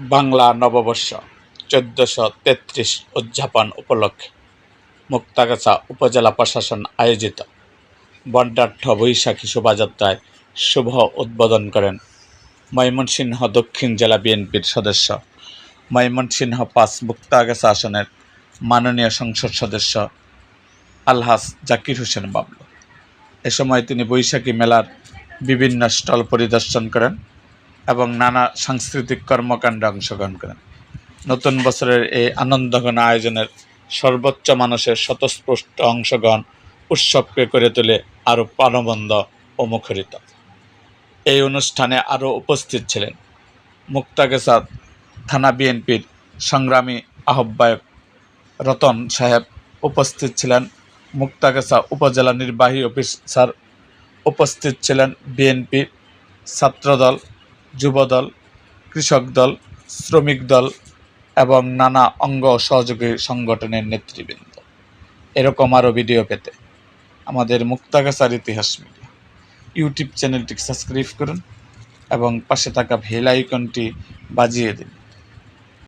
বাংলা নববর্ষ ১৪৩৩ উদযাপন উপলক্ষে মুক্তাগাছা উপজেলা প্রশাসন আয়োজিত বর্ণাঢ্য বৈশাখী শোভাযাত্রায় শুভ উদ্বোধন করেন ময়মনসিংহ দক্ষিণ জেলা বিএনপির সদস্য, ময়মনসিংহ-৫ মুক্তাগাছা আসনের মাননীয় সংসদ সদস্য আলহাজ জাকির হোসেন বাবলু। এ সময় তিনি বৈশাখী মেলার বিভিন্ন স্টল পরিদর্শন করেন এবং নানা সাংস্কৃতিক কর্মকাণ্ডে অংশগ্রহণ করেন। নতুন বছরের এই আনন্দঘন আয়োজনের সর্বোচ্চ মানুষের স্বতঃস্ফূর্ত অংশগ্রহণ উৎসবকে করে তোলে আরও প্রাণবন্ত ও মুখরিত। এই অনুষ্ঠানে আরও উপস্থিত ছিলেন মুক্তাগাছা থানা বিএনপির সংগ্রামী আহ্বায়ক রতন সাহেব, উপস্থিত ছিলেন মুক্তাগাছা উপজেলা নির্বাহী অফিসার, উপস্থিত ছিলেন বিএনপির ছাত্রদল, যুবদল, কৃষক দল, শ্রমিক দল এবং নানা অঙ্গ সহযোগী সংগঠনের নেতৃবৃন্দ। এরকম আরও ভিডিও পেতে আমাদের মুক্তাগাছার ইতিহাস মিডিয়া ইউটিউব চ্যানেলটি সাবস্ক্রাইব করুন এবং পাশে থাকা বেল আইকনটি বাজিয়ে দিন।